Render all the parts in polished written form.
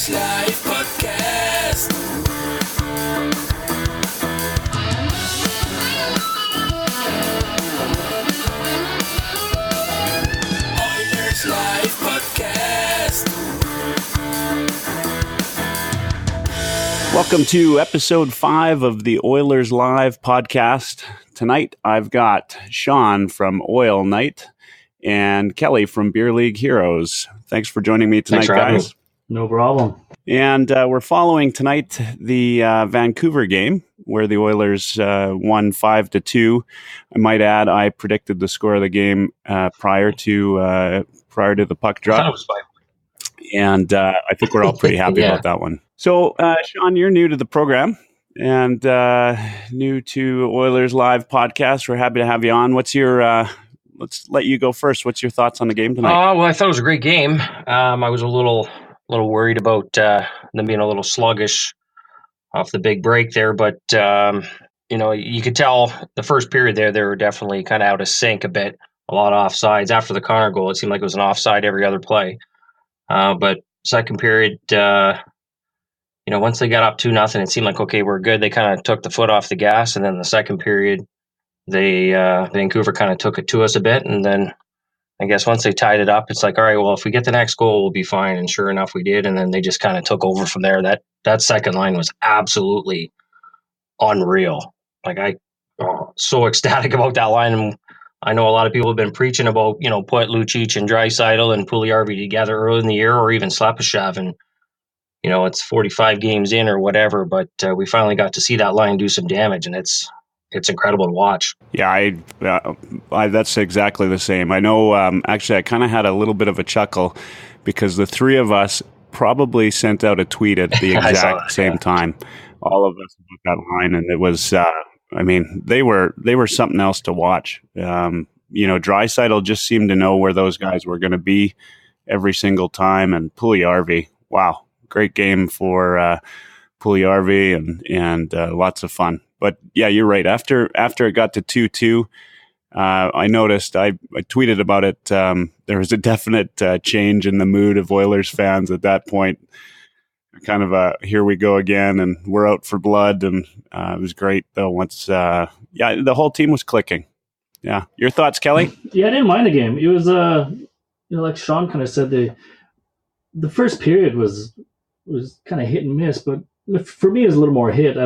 Oilers Live Podcast. Oilers Live Podcast. Welcome to episode 5 of the Oilers Live Podcast. Tonight I've got Sean from Oil Night and Kelly from Beer League Heroes. Thanks for joining me tonight, guys. No problem. And we're following tonight the Vancouver game where the Oilers won 5-2. I might add, I predicted the score of the game prior to the puck drop. I thought it was 5. And I think we're all pretty happy about that one. So, Sean, you're new to the program and new to Oilers Live Podcast. We're happy to have you on. What's your let's let you go first. What's your thoughts on the game tonight? Well, I thought it was a great game. I was a little worried about them being a little sluggish off the big break there, but you could tell the first period there they were definitely kind of out of sync a bit. A lot of offsides. After the Connor goal, it seemed like it was an offside every other play. But second period, once they got up 2-0, it seemed like, okay, we're good. They kind of took the foot off the gas, and then the second period, Vancouver kind of took it to us a bit, and then I guess once they tied it up, it's like, all right, well, if we get the next goal, we'll be fine. And sure enough, we did, and then they just kind of took over from there. That second line was absolutely unreal. Like so ecstatic about that line. And I know a lot of people have been preaching about, put Lucic and Draisaitl and Puljujarvi together early in the year, or even Slepyshev, and it's 45 games in or whatever, but we finally got to see that line do some damage, and it's incredible to watch. Yeah, I that's exactly the same. I know, actually, I kind of had a little bit of a chuckle because the three of us probably sent out a tweet at the exact same time. All of us about that line, and it was, they were something else to watch. Draisaitl just seemed to know where those guys were going to be every single time, and Puljujarvi, wow, great game for Puljujarvi and lots of fun. But yeah, you're right. After it got to 2-2, I noticed, I tweeted about it. There was a definite change in the mood of Oilers fans at that point. Kind of here we go again, and we're out for blood. And it was great though. Once, the whole team was clicking. Yeah, your thoughts, Kelly? Yeah, I didn't mind the game. It was, like Sean kind of said, the first period was kind of hit and miss, but for me, it was a little more hit.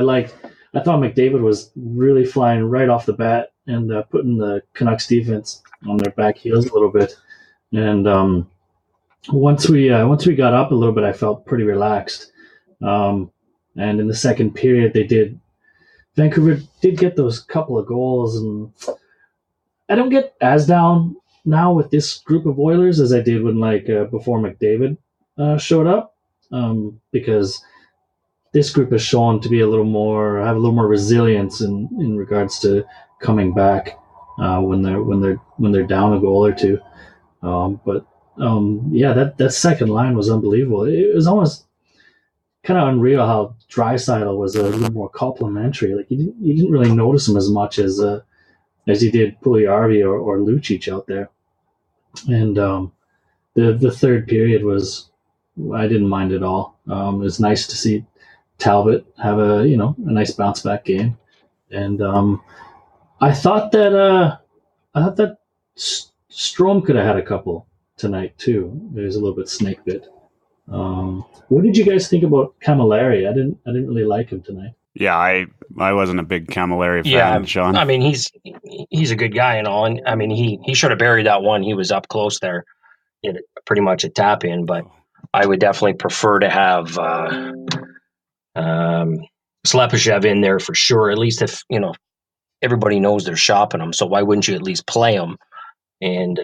I thought McDavid was really flying right off the bat and putting the Canucks defense on their back heels a little bit. And once we got up a little bit, I felt pretty relaxed. And in the second period, Vancouver did get those couple of goals, and I don't get as down now with this group of Oilers as I did when before McDavid showed up, because this group has shown to be have a little more resilience in regards to coming back when they're down a goal or two. That second line was unbelievable. It was almost kind of unreal how Draisaitl was a little more complimentary. Like you didn't really notice him as much as you did Puljujarvi or Lucic out there. And the third period I didn't mind at all. It was nice to see Talbot have a nice bounce back game, and I thought that Strome could have had a couple tonight too. It was a little bit snake bit. What did you guys think about Camilleri? I didn't really like him tonight. Yeah, I wasn't a big Camilleri fan, Sean. I mean, he's a good guy and all, and I mean he should have buried that one. He was up close there, pretty much a tap in, but I would definitely prefer to have Slepyshev in there for sure. At least if everybody knows they're shopping him, so why wouldn't you at least play him? And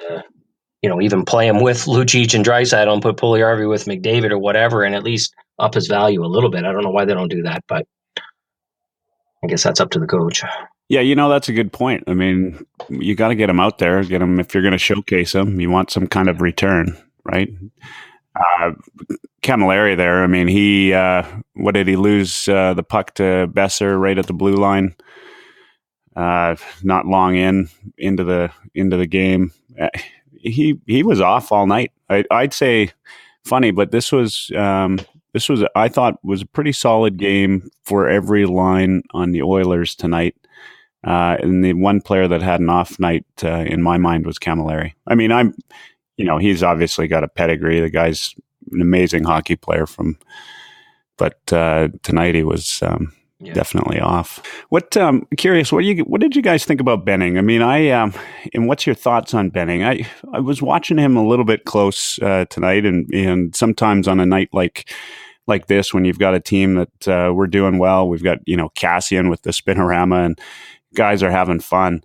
even play him with Lucic and Draisaitl and put Puljujarvi with McDavid or whatever, and at least up his value a little bit. I don't know why they don't do that, but I guess that's up to the coach. Yeah, that's a good point. I mean, you got to get him out there, get him if you're going to showcase him. You want some kind of return, right? Camilleri there. I mean, he what did he lose the puck to Besser right at the blue line? Not long into the game. He was off all night. I'd say funny, but this was this was, I thought, was a pretty solid game for every line on the Oilers tonight. And the one player that had an off night, in my mind, was Camilleri. I mean, he's obviously got a pedigree. The guy's an amazing hockey player but tonight he was definitely off. Curious, what did you guys think about Benning? I mean, and what's your thoughts on Benning? I was watching him a little bit close tonight, and sometimes on a night like this, when you've got a team that we're doing well, we've got Cassian with the spinorama, and guys are having fun.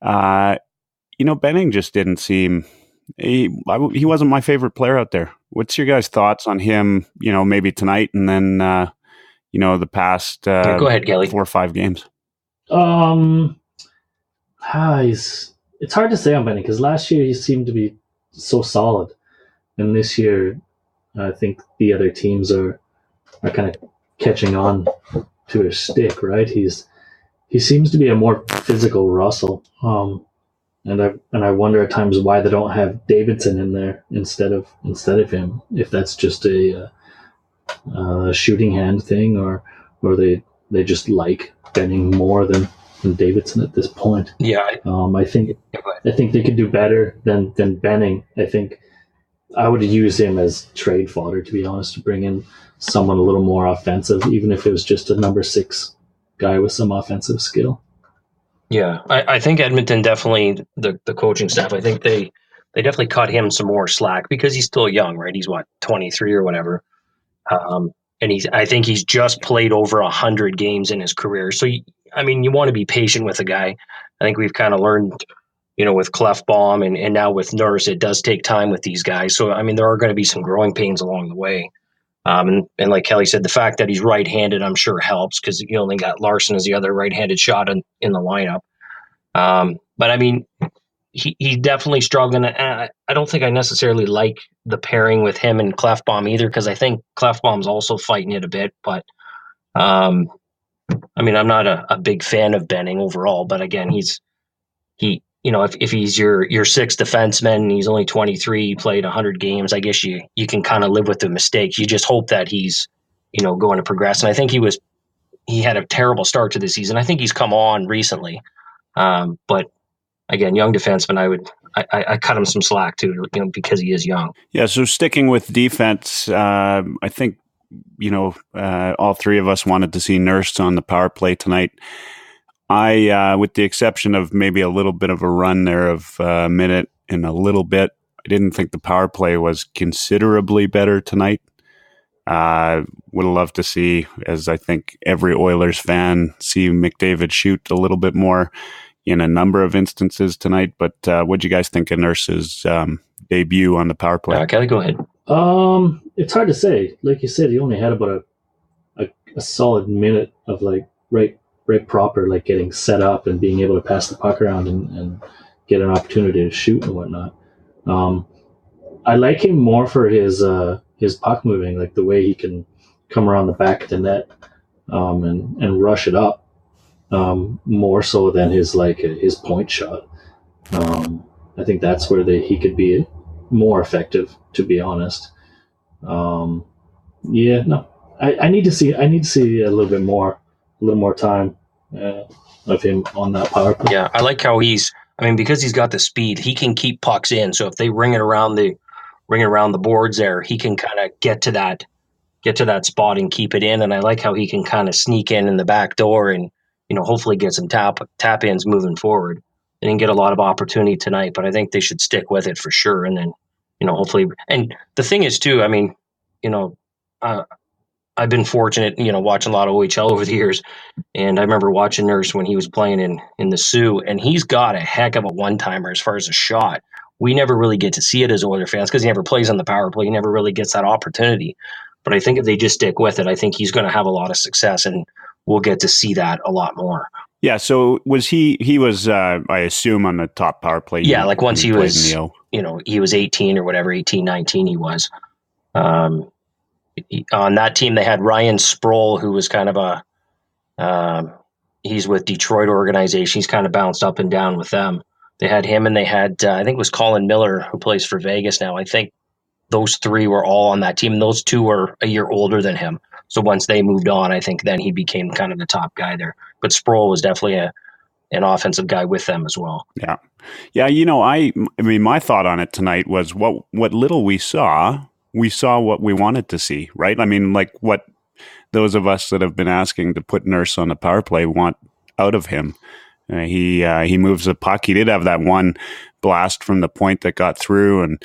Benning just didn't seem. He wasn't my favorite player out there. What's your guys' thoughts on him? Maybe tonight, and then the past go ahead, Kelly. 4 or 5 games. It's hard to say on Benning because last year he seemed to be so solid, and this year I think the other teams are kind of catching on to his stick. Right? He seems to be a more physical Russell. And I wonder at times why they don't have Davidson in there instead of him. If that's just a shooting hand thing, or they just like Benning more than Davidson at this point. Yeah. I think they could do better than Benning. I think I would use him as trade fodder, to be honest, to bring in someone a little more offensive, even if it was just a number 6 guy with some offensive skill. Yeah, I think Edmonton definitely, the coaching staff, I think they definitely cut him some more slack because he's still young, right? He's 23 or whatever. And I think he's just played over 100 games in his career. So, you want to be patient with a guy. I think we've kind of learned, with Clefbaum and now with Nurse, it does take time with these guys. So, there are going to be some growing pains along the way. And like Kelly said, the fact that he's right-handed, I'm sure helps because you only got Larson as the other right-handed shot in the lineup. But he's definitely struggling. I don't think I necessarily like the pairing with him and Clefbaum either because I think Clefbaum's also fighting it a bit. But I'm not a big fan of Benning overall. But again, if he's your sixth defenseman, he's only 23, he played 100 games. I guess you can kind of live with the mistakes. You just hope that he's, going to progress. And I think he had a terrible start to the season. I think he's come on recently. But again, young defenseman, I cut him some slack too, because he is young. Yeah. So sticking with defense, I think, all three of us wanted to see Nurse on the power play tonight. With the exception of maybe a little bit of a run there of a minute and a little bit, I didn't think the power play was considerably better tonight. Would have loved to see, as I think every Oilers fan, see McDavid shoot a little bit more in a number of instances tonight. But what do you guys think of Nurse's debut on the power play? Kelly, go ahead. It's hard to say. Like you said, he only had about a solid minute of right proper, getting set up and being able to pass the puck around and get an opportunity to shoot and whatnot. I like him more for his puck moving, like the way he can come around the back of the net and rush it up, more so than his point shot. I think that's where he could be more effective, to be honest. I need to see a little more time of him on that power play. Yeah, I like how because he's got the speed, he can keep pucks in. So if they ring it around the boards there, he can kind of get to that spot and keep it in. And I like how he can kind of sneak in the back door and, hopefully get some tap ins moving forward. They didn't get a lot of opportunity tonight, but I think they should stick with it for sure. And then, hopefully, and the thing is too, I've been fortunate, watching a lot of OHL over the years. And I remember watching Nurse when he was playing in the Sioux, and he's got a heck of a one-timer as far as a shot. We never really get to see it as Oilers fans because he never plays on the power play. He never really gets that opportunity. But I think if they just stick with it, I think he's going to have a lot of success, and we'll get to see that a lot more. Yeah, so was he was, I assume, on the top power play. Yeah, once he was, he was 18 or whatever, 18, 19 he was. On that team, they had Ryan Sproul, who was kind of he's with Detroit organization. He's kind of bounced up and down with them. They had him, and they had, I think it was Colin Miller, who plays for Vegas now. I think those three were all on that team. And those two were a year older than him. So once they moved on, I think then he became kind of the top guy there. But Sproul was definitely an offensive guy with them as well. Yeah. Yeah, I mean, my thought on it tonight was what little we saw what we wanted to see, right? I mean, like what those of us that have been asking to put Nurse on the power play want out of him. He moves the puck. He did have that one blast from the point that got through and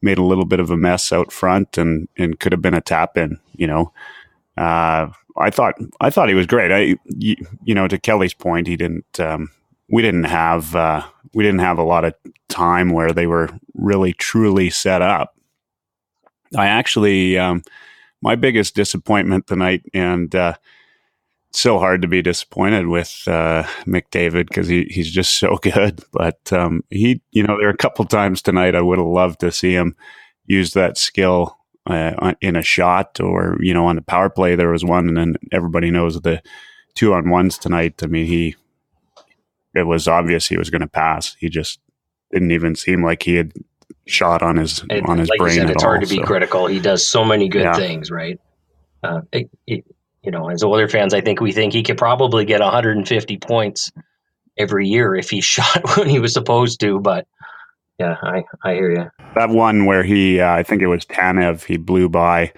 made a little bit of a mess out front and could have been a tap in, I thought he was great. To Kelly's point, he didn't. We didn't have a lot of time where they were really truly set up. I actually, my biggest disappointment tonight, and so hard to be disappointed with McDavid because he's just so good. But there are a couple times tonight I would have loved to see him use that skill in a shot or on the power play. There was one, and then everybody knows the 2-on-1s tonight. I mean, it was obvious he was going to pass. He just didn't even seem like he had shot on his like brain you said, at it's all. hard to be critical. He does so many good things, right? As Oilers fans, I think we think he could probably get 150 points every year if he shot when he was supposed to. But yeah, I hear you. That one where he, I think it was Tanev, he blew by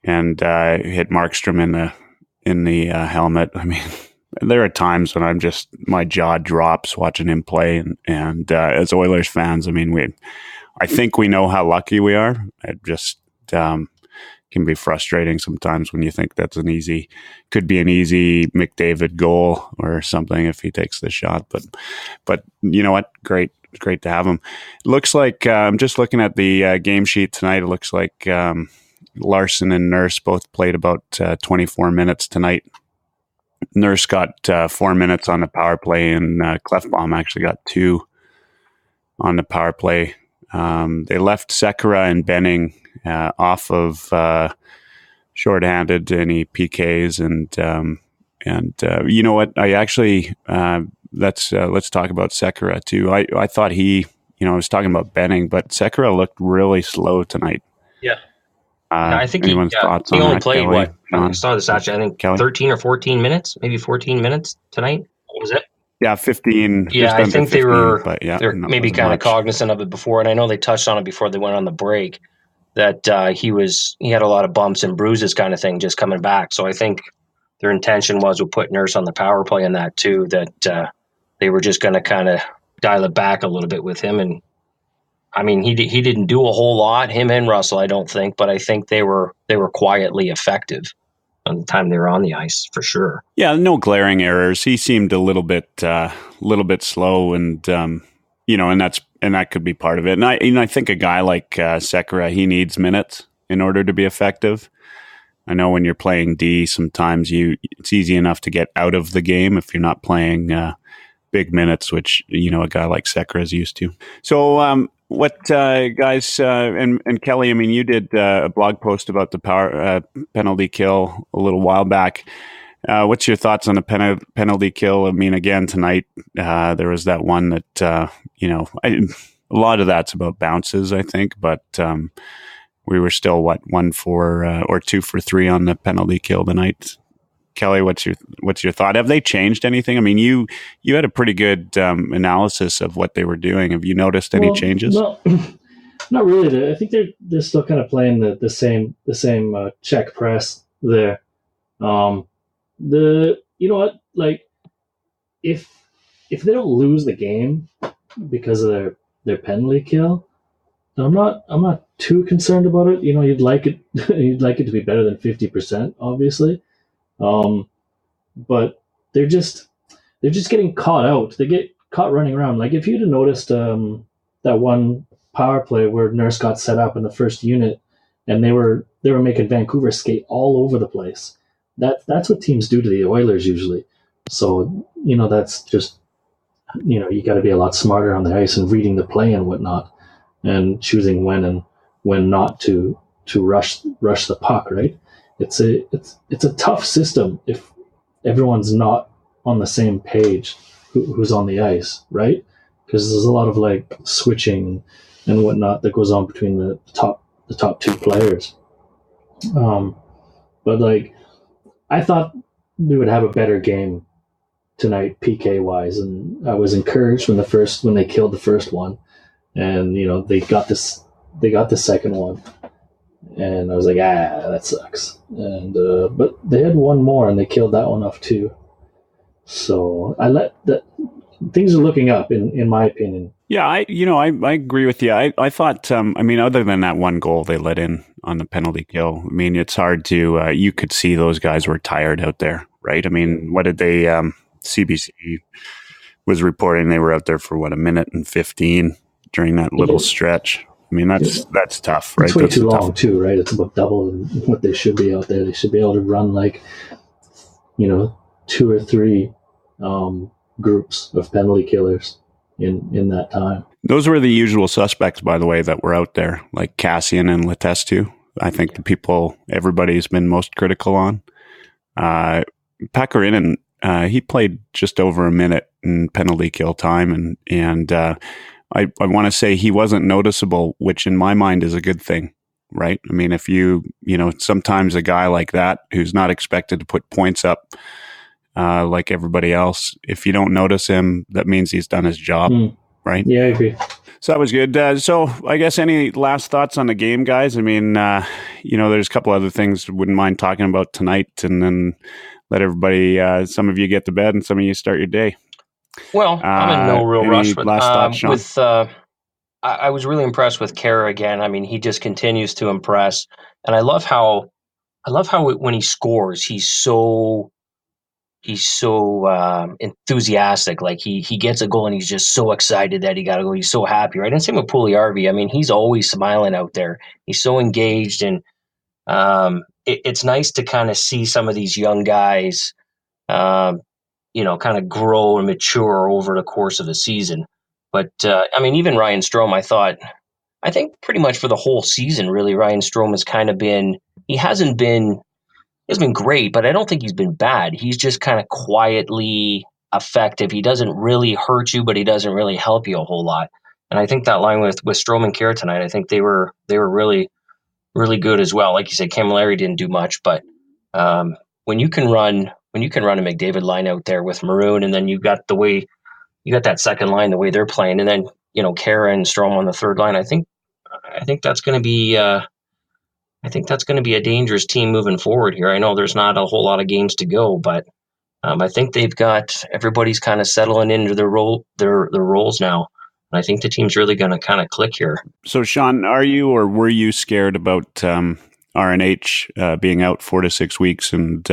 and hit Markstrom in the helmet. I mean, there are times when my jaw drops watching him play, and as Oilers fans, I mean, I think we know how lucky we are. It just can be frustrating sometimes when you think could be an easy McDavid goal or something if he takes the shot. But you know what? Great to have him. It looks like I'm just looking at the game sheet tonight. It looks like Larson and Nurse both played about 24 minutes tonight. Nurse got 4 minutes on the power play, and Clefbaum actually got 2 on the power play. They left Sekera and Benning off of shorthanded, any PKs, and you know what? I actually let's talk about Sekera too. I thought I was talking about Benning, but Sekera looked really slow tonight. Yeah. I think he only played what? I saw this actually. I think Kelly? 13 or 14 minutes, maybe 14 minutes tonight. What was it? Yeah, 15. Yeah, I think 15, they were maybe kind of much. cognizant of it before, and I know they touched on it before they went on the break that he had a lot of bumps and bruises kind of thing just coming back. So I think their intention was to put Nurse on the power play in that too. That they were just going to kind of dial it back a little bit with him. And I mean, he didn't do a whole lot, him and Russell, I don't think, but I think they were quietly effective on the time they were on the ice for sure. Yeah, no glaring errors. He seemed a little bit slow, and and that could be part of it. And I think a guy like Sekera, he needs minutes in order to be effective. I know when you're playing D, sometimes it's easy enough to get out of the game if you're not playing big minutes, which a guy like Sekera is used to. So. What guys and Kelly? I mean, you did a blog post about the power penalty kill a little while back. What's your thoughts on the penalty kill? I mean, again tonight there was that one that a lot of that's about bounces, I think, but we were still 1 for or 2 for 3 on the penalty kill tonight. Kelly, what's your thought? Have they changed anything? I mean, you had a pretty good analysis of what they were doing. Have you noticed any changes? No, not really. I think they're still kind of playing the same check press there. You know what? Like if they don't lose the game because of their penalty kill, I'm not too concerned about it. You'd like it to be better than 50%, obviously. But they're just getting caught out. They get caught running around. Like if you'd have noticed that one power play where Nurse got set up in the first unit, and they were making Vancouver skate all over the place. That's what teams do to the Oilers usually. So that's just you got to be a lot smarter on the ice and reading the play and whatnot, and choosing when not to rush the puck. Right. It's a tough system if everyone's not on the same page who's on the ice, right? Because there's a lot of like switching and whatnot that goes on between the the top two players. But like, I thought we would have a better game tonight, PK wise, and I was encouraged when they killed the first one, and they got the second one, and I was like, that sucks. And but they had one more, and they killed that one off too. So things are looking up in my opinion. Yeah, I agree with you. I thought, other than that one goal they let in on the penalty kill, it's hard to, you could see those guys were tired out there, right? What did they, CBC was reporting they were out there for a minute and 15 during that little stretch. That's tough, right? It's way that's too long too, right? It's about double what they should be out there. They should be able to run like, 2 or 3 groups of penalty killers in that time. Those were the usual suspects, by the way, that were out there, like Cassian and Letestu. I think the people everybody's been most critical on. Pakarinen, he played just over a minute in penalty kill time, and I want to say he wasn't noticeable, which in my mind is a good thing, right? If sometimes a guy like that who's not expected to put points up like everybody else, if you don't notice him, that means he's done his job, right? Yeah, I agree. So that was good. So I guess any last thoughts on the game, guys? There's a couple other things I wouldn't mind talking about tonight, and then let everybody, some of you get to bed and some of you start your day. Well, I'm in no real rush. But, last thoughts, Sean? I was really impressed with Kara again. He just continues to impress, and I love how when he scores, he's so enthusiastic. Like he gets a goal and he's just so excited that he got a goal. He's so happy, right? And same with Puljujärvi. He's always smiling out there. He's so engaged, and it's nice to kind of see some of these young guys, kind of grow and mature over the course of a season. But even Ryan Strome, I think pretty much for the whole season, really, Ryan Strome has kind of been. He hasn't been great, but I don't think he's been bad. He's just kind of quietly effective. He doesn't really hurt you, but he doesn't really help you a whole lot. And I think that line with Strome and Kara tonight, I think they were really, really good as well. Like you said, Camilleri didn't do much, but when you can run a McDavid line out there with Maroon, and then you got that second line the way they're playing, and then Kara and Strome on the third line, I think that's going to be. I think that's going to be a dangerous team moving forward here. I know there's not a whole lot of games to go, but I think everybody's kind of settling into their roles now. And I think the team's really going to kind of click here. So, Sean, are you or were you scared about RNH being out 4 to 6 weeks? And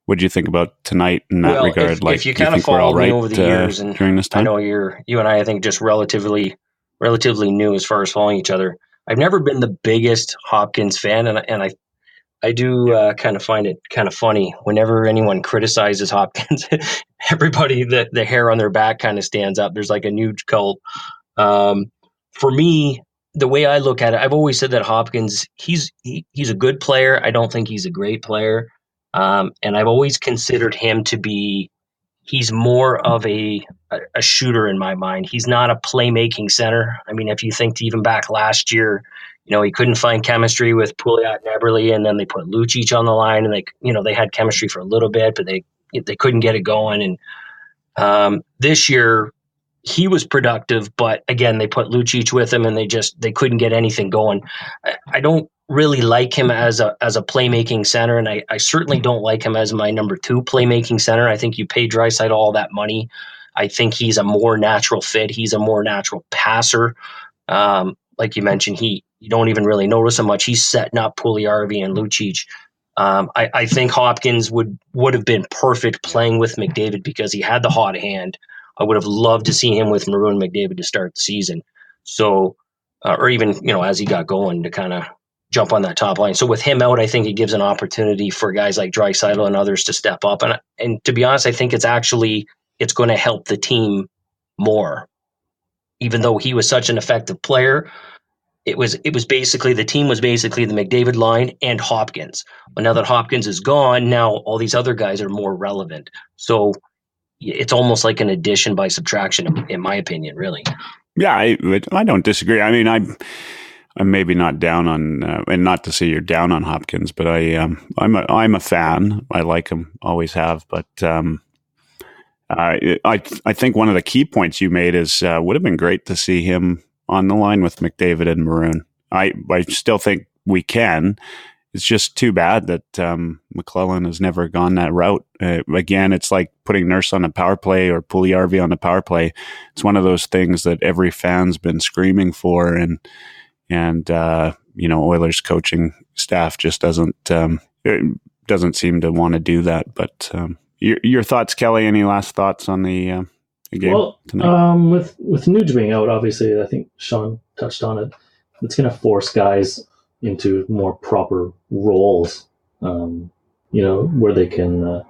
what do you think about tonight in that regard? If you kind of followed me over the years, and during this time? I know you and I think just relatively new as far as following each other. I've never been the biggest Hopkins fan, and I do kind of find it kind of funny whenever anyone criticizes Hopkins. Everybody, the hair on their back kind of stands up. There's like a Nuge cult. For me, the way I look at it, I've always said that Hopkins, he's a good player. I don't think he's a great player, and I've always considered him to be. He's more of a shooter in my mind. He's not a playmaking center. If you think even back last year, he couldn't find chemistry with Pouliot and Eberle, and then they put Lucic on the line, and they had chemistry for a little bit, but they couldn't get it going. And this year he was productive, but again, they put Lucic with him, and they couldn't get anything going. I don't really like him as a playmaking center, and I certainly don't like him as my number 2 playmaking center. I think you pay Draisaitl all that money. I think he's a more natural fit. He's a more natural passer. Like you mentioned, you don't even really notice him much. He's setting up Puljujärvi and Lucic. I think Hopkins would have been perfect playing with McDavid because he had the hot hand. I would have loved to see him with Maroon McDavid to start the season. So, or even, as he got going to kind of jump on that top line. So with him out, I think it gives an opportunity for guys like Draisaitl and others to step up. And to be honest, I think it's going to help the team more. Even though he was such an effective player, it was basically the team was basically the McDavid line and Hopkins. But now that Hopkins is gone, now all these other guys are more relevant. So it's almost like an addition by subtraction, in my opinion, really. Yeah, I don't disagree. I'm maybe not down on, and not to say you're down on Hopkins, but I'm a fan. I like him, always have. But I think one of the key points you made is would have been great to see him on the line with McDavid and Maroon. I still think we can. It's just too bad that McClellan has never gone that route. Again, it's like putting Nurse on a power play or Puljujarvi on a power play. It's one of those things that every fan's been screaming for, and Oilers coaching staff just doesn't seem to want to do that. But your thoughts, Kelly? Any last thoughts on the game tonight? With Nuge being out, obviously, I think Sean touched on it. It's going to force guys into more proper roles, where they can,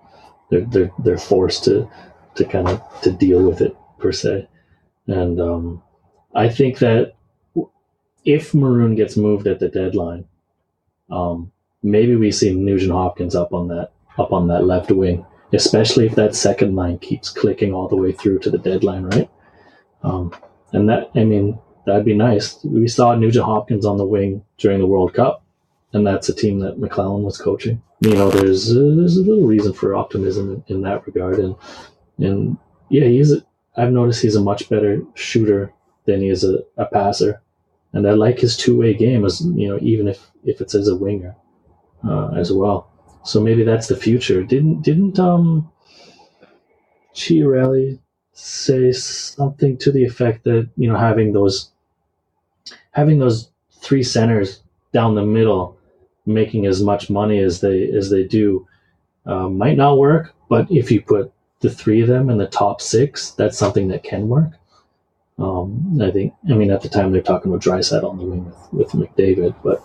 they're forced to kind of to deal with it per se. And I think that if Maroon gets moved at the deadline, maybe we see Nugent Hopkins up on that left wing, especially if that second line keeps clicking all the way through to the deadline, right? That'd be nice. We saw Nugent Hopkins on the wing during the World Cup, and that's a team that McClellan was coaching. There's a little reason for optimism in that regard, and yeah, I've noticed he's a much better shooter than he is a passer, and I like his two-way game as even if it's as a winger as well. So maybe that's the future. Didn't Chiarelli say something to the effect that having those three centers down the middle making as much money as they do might not work, but if you put the three of them in the top six, that's something that can work. At the time they're talking about Draisaitl on the wing with McDavid, but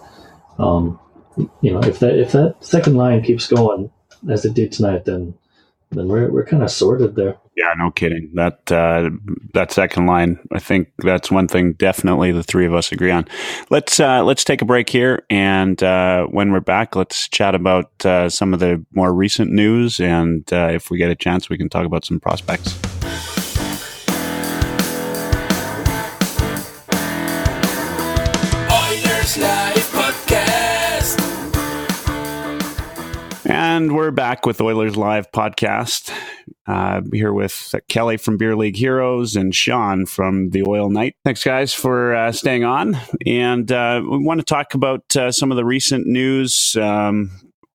if that second line keeps going as it did tonight, then we're kind of sorted there. Yeah, no kidding. That second line, I think that's one thing definitely the three of us agree on. Let's take a break here, and when we're back, let's chat about some of the more recent news, and if we get a chance, we can talk about some prospects. Oilers Live Podcast. And we're back with Oilers Live Podcast. Here with Kelly from Beer League Heroes and Sean from the Oil Night. Thanks, guys, for staying on. And we want to talk about some of the recent news.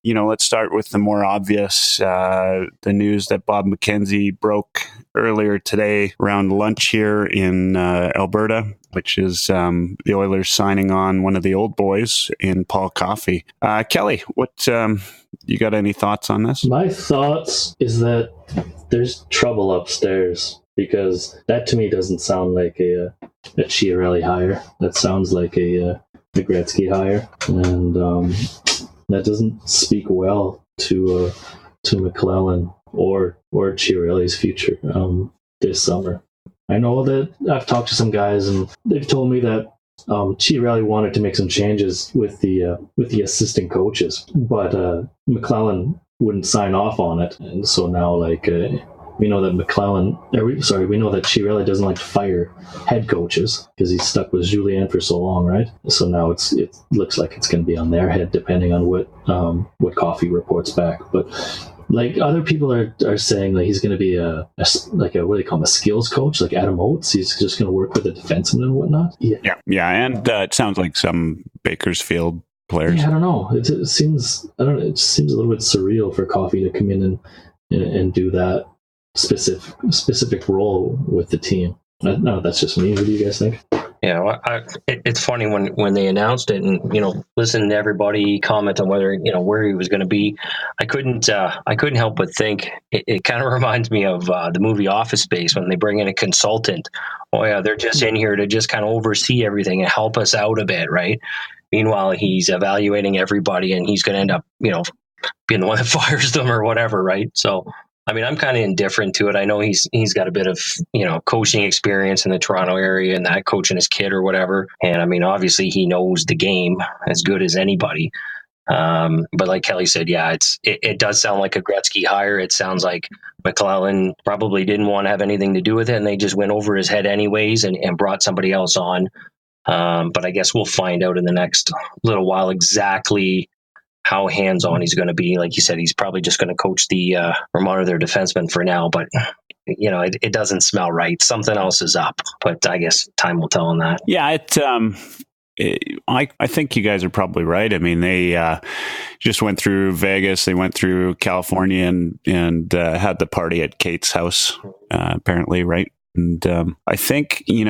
Let's start with the more obvious, the news that Bob McKenzie broke earlier today around lunch here in Alberta, which is the Oilers signing on one of the old boys in Paul Coffey. Kelly, what you got any thoughts on this? My thoughts is that there's trouble upstairs, because that to me doesn't sound like a Chiarelli hire. That sounds like a Gretzky hire, and that doesn't speak well to McClellan or Chiarelli's future this summer. I know that I've talked to some guys, and they've told me that Chiarelli wanted to make some changes with the assistant coaches, but McClellan wouldn't sign off on it, and so now we know that we know that Chiarelli doesn't like to fire head coaches because he's stuck with Julien for so long, right? So now it looks like it's going to be on their head, depending on what Coffey reports back. But other people are saying that he's going to be a what do they call him, a skills coach, like Adam Oates. He's just going to work with the defensemen and whatnot. Yeah, and it sounds like some Bakersfield players. Yeah, I don't know. It seems a little bit surreal for Coffey to come in and do that specific role with the team. No, that's just me. What do you guys think? Yeah, it's funny when they announced it, and listen to everybody comment on whether where he was going to be. I couldn't help but think it kind of reminds me of the movie Office Space, when they bring in a consultant. Oh yeah, they're just in here to just kind of oversee everything and help us out a bit, right? Meanwhile, he's evaluating everybody, and he's going to end up being the one that fires them or whatever, right? So. I'm kind of indifferent to it. I know he's got a bit of, coaching experience in the Toronto area and that, coaching his kid or whatever. And obviously he knows the game as good as anybody. But like Kelly said, yeah, it does sound like a Gretzky hire. It sounds like McClellan probably didn't want to have anything to do with it, and they just went over his head anyways and brought somebody else on. But I guess we'll find out in the next little while exactly how hands-on he's going to be. Like you said, he's probably just going to coach or monitor their defensemen for now. But, it doesn't smell right. Something else is up. But I guess time will tell on that. Yeah, I think you guys are probably right. I mean, they just went through Vegas. They went through California and had the party at Kate's house, apparently, right? And I think, you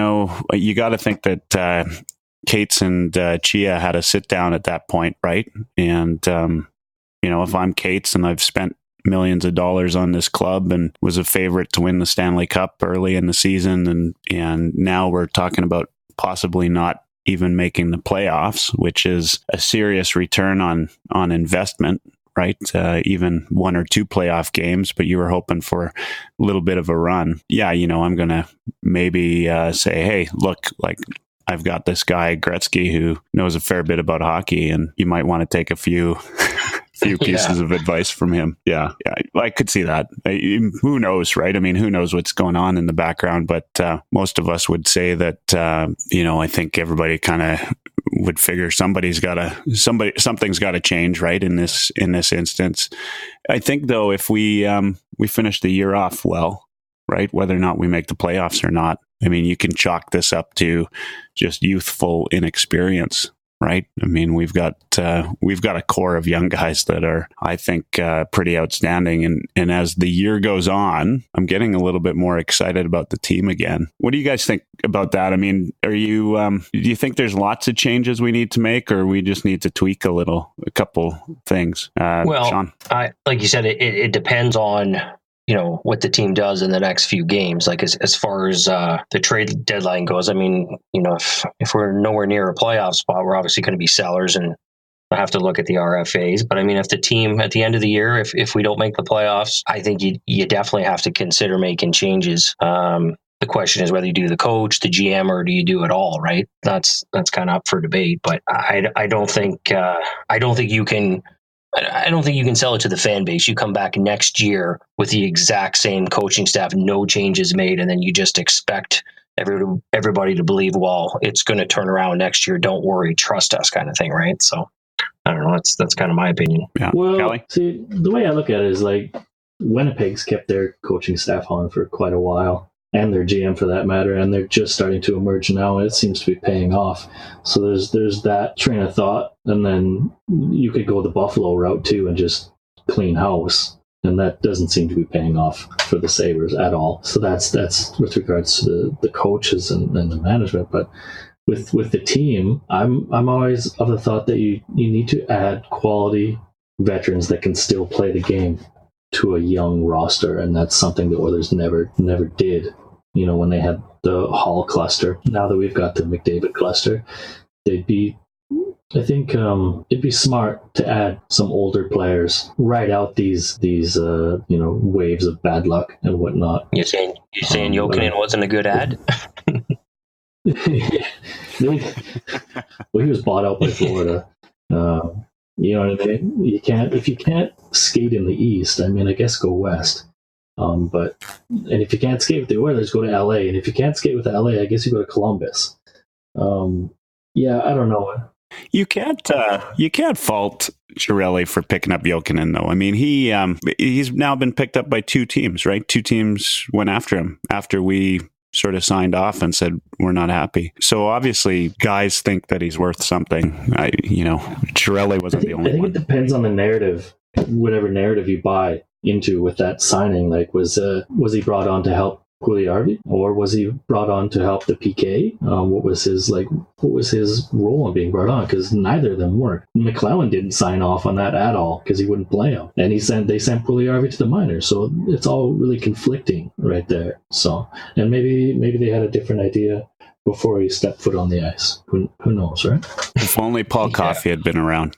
got to think that Kate's and Chia had a sit down at that point, right? And, if I'm Kate's and I've spent millions of dollars on this club and was a favorite to win the Stanley Cup early in the season, and now we're talking about possibly not even making the playoffs, which is a serious return on investment, right? Even 1 or 2 playoff games, but you were hoping for a little bit of a run. Yeah, I'm going to maybe say, hey, look, like I've got this guy, Gretzky, who knows a fair bit about hockey, and you might want to take a few pieces of advice from him. Yeah, I could see that. Who knows, right? I mean, who knows what's going on in the background, but most of us would say that, I think everybody kind of would figure something's got to change, right? In this instance. I think though, if we finish the year off well, right, whether or not we make the playoffs or not, I mean, you can chalk this up to just youthful inexperience, right? I mean, we've got a core of young guys that are, I think, pretty outstanding. And as the year goes on, I'm getting a little bit more excited about the team again. What do you guys think about that? I mean, do you think there's lots of changes we need to make, or we just need to tweak a couple things? Sean? Like you said, it depends on what the team does in the next few games. Like as far as the trade deadline goes, I mean, if we're nowhere near a playoff spot, we're obviously going to be sellers and have to look at the RFAs. But I mean, if the team at the end of the year, if we don't make the playoffs, I think you definitely have to consider making changes. The question is whether you do the coach, the GM, or do you do it all, right? That's kind of up for debate. But I don't think you can. I don't think you can sell it to the fan base. You come back next year with the exact same coaching staff, no changes made, and then you just expect everybody to believe, well, it's going to turn around next year. Don't worry, trust us, kind of thing, right? So I don't know. That's kind of my opinion. Yeah. Well, Kelly? See, the way I look at it is like Winnipeg's kept their coaching staff on for quite a while, and their GM for that matter, and they're just starting to emerge now, and it seems to be paying off. So there's that train of thought, and then you could go the Buffalo route too and just clean house, and that doesn't seem to be paying off for the Sabres at all. So that's with regards to the coaches and the management. But with the team, I'm always of the thought that you need to add quality veterans that can still play the game to a young roster, and that's something the Oilers never did. When they had the Hall cluster, now that we've got the McDavid cluster, it'd be smart to add some older players, ride out these waves of bad luck and whatnot. You're saying Jokinen wasn't a good ad? Well, he was bought out by Florida. You know what I mean? If you can't skate in the East, I mean, I guess go West. And if you can't skate with the Oilers, go to LA. And if you can't skate with LA, I guess you go to Columbus. I don't know. You can't fault Chiarelli for picking up Jokinen, though. I mean, he's now been picked up by 2 teams, right? 2 teams went after him after we sort of signed off and said we're not happy. So obviously, guys think that he's worth something. Chiarelli wasn't the only one. I think it depends on the narrative, whatever narrative you buy into with that signing. Like, was he brought on to help Puljujärvi, or was he brought on to help the PK? What was his role in being brought on? Because neither of them worked. McLellan didn't sign off on that at all because he wouldn't play him, and they sent Puljujärvi to the minors. So it's all really conflicting right there. So, and maybe they had a different idea before he stepped foot on the ice. Who knows, right? If only Paul Coffey had been around.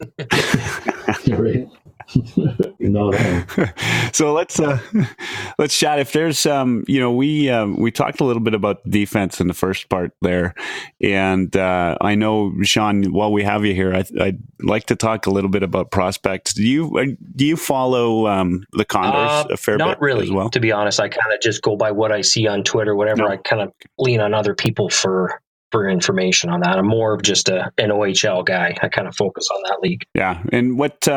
Right. So let's chat. If there's we talked a little bit about defense in the first part there, and I know, Sean, while we have you here, I'd like to talk a little bit about prospects. Do you follow the Condors a fair bit? Not really, as well? To be honest. I kind of just go by what I see on Twitter, whatever. No. I kind of lean on other people for for information on that. I'm more of just an OHL guy. I kind of focus on that league. Yeah, and what?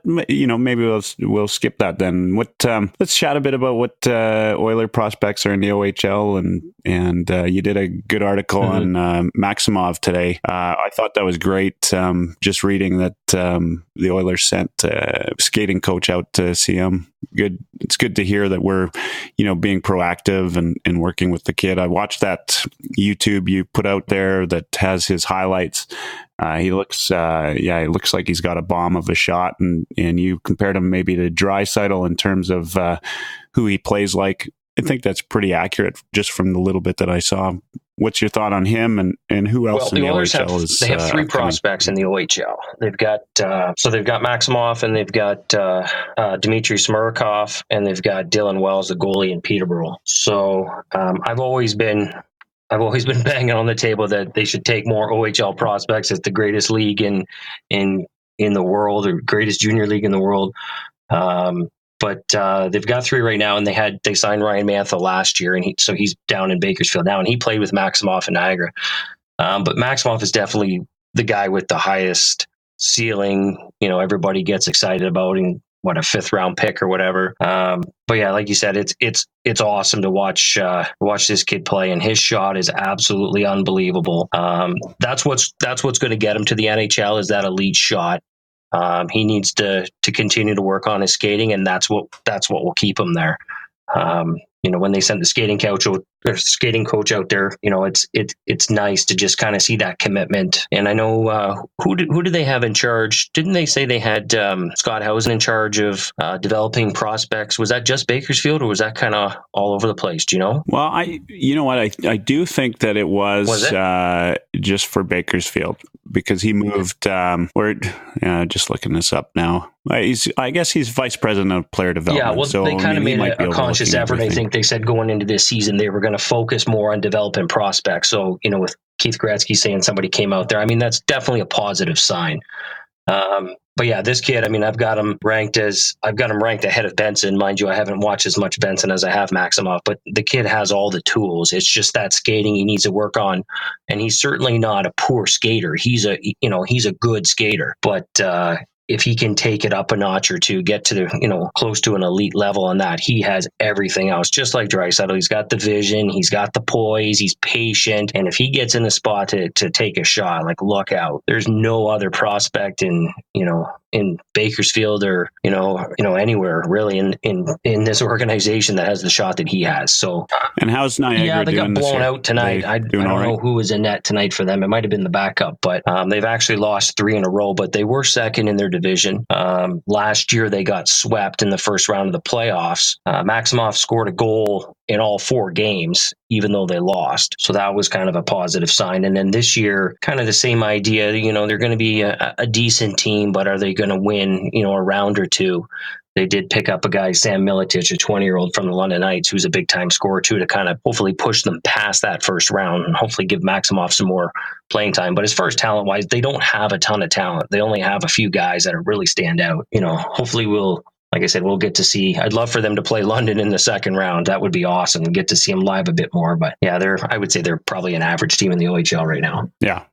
Maybe we'll skip that then. Let's chat a bit about what Oiler prospects are in the OHL, and you did a good article on Maximov today. I thought that was great. Just reading that the Oilers sent a skating coach out to see him. Good. It's good to hear that we're, being proactive and working with the kid. I watched that YouTube you put out there that has his highlights. He looks like he's got a bomb of a shot, and you compared him maybe to Draisaitl in terms of who he plays like. I think that's pretty accurate just from the little bit that I saw. What's your thought on him and who else in the OHL They have three prospects in the OHL. They've got Maximov, and they've got Dmitry Smirkov, and they've got Dylan Wells, the goalie in Peterborough. So I've always been banging on the table that they should take more OHL prospects. It's the greatest league in the world, or greatest junior league in the world. But they've got three right now, and they signed Ryan Mantha last year, and he's down in Bakersfield now, and he played with Maximov in Niagara. But Maximov is definitely the guy with the highest ceiling. Everybody gets excited about, and a 5th round pick or whatever. But yeah, like you said, it's awesome to watch this kid play, and his shot is absolutely unbelievable. That's what's going to get him to the NHL, is that elite shot. He needs to continue to work on his skating, and that's what will keep him there. When they sent the skating coach out there, it's nice to just kind of see that commitment. And I know who did they have in charge? Didn't they say they had Scott Housen in charge of developing prospects? Was that just Bakersfield, or was that kind of all over the place? Do you know? Well, I do think that it was just for Bakersfield, because he moved. Just looking this up now. I guess he's vice president of player development. Yeah, well, so, they kind of made a conscious effort. I think they said going into this season they were going to focus more on developing prospects. So, with Keith Gretzky saying somebody came out there, that's definitely a positive sign. But yeah, this kid, I've got him ranked ahead of Benson. Mind you, I haven't watched as much Benson as I have Maximov, but the kid has all the tools. It's just that skating he needs to work on, and he's certainly not a poor skater. He's a good skater, but if he can take it up a notch or two, get to the, close to an elite level on that, he has everything else. Just like Draisaitl, he's got the vision, he's got the poise, he's patient. And if he gets in the spot to take a shot, look out. There's no other prospect in Bakersfield or, anywhere really in this organization that has the shot that he has. So, and how's Niagara doing? Yeah, they got blown out tonight. I don't know who was in net tonight for them. It might have been the backup, but they've actually lost 3 in a row, but they were second in their division. Last year, they got swept in the first round of the playoffs. Maximov scored a goal in all 4 games, even though they lost. So that was kind of a positive sign. And then this year, kind of the same idea, they're going to be a decent team, but are they going to win, a round or two? They did pick up a guy, Sam Miletich, a 20-year-old from the London Knights, who's a big-time scorer, too, to kind of hopefully push them past that first round and hopefully give Maximov some more playing time. But as far as talent-wise, they don't have a ton of talent. They only have a few guys that really stand out. Hopefully like I said, we'll get to see. I'd love for them to play London in the second round. That would be awesome, and get to see them live a bit more. But yeah, I would say they're probably an average team in the OHL right now. Yeah.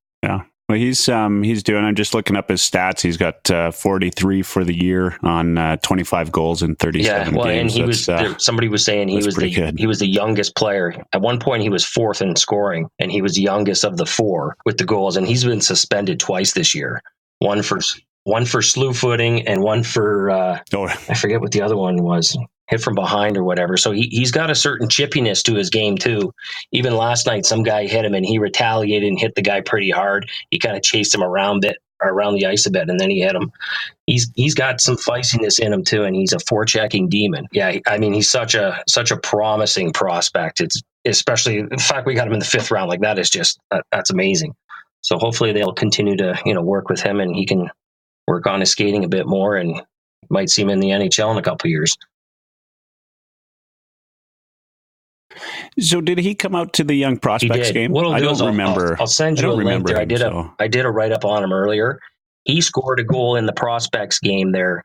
Well, he's doing. I'm just looking up his stats. He's got 43 for the year on 25 goals in 37 games. And he was. Somebody was saying he was the youngest player. At one point, he was 4th in scoring, and he was the youngest of the 4 with the goals. And he's been suspended twice this year. One for slew footing, and one for I forget what the other one was. Hit from behind or whatever. So he's got a certain chippiness to his game too. Even last night, some guy hit him and he retaliated and hit the guy pretty hard. He kind of chased him around the ice a bit, and then he hit him. He's got some feistiness in him too, and he's a forechecking demon. Yeah, he's such a promising prospect. It's especially the fact we got him in the 5th round. That is just that's amazing. So hopefully they'll continue to work with him, and he can work on his skating a bit more, and might see him in the NHL in a couple of years. So did he come out to the Young Prospects game? I don't remember. I'll send you a link there. I did a write-up on him earlier. He scored a goal in the Prospects game there.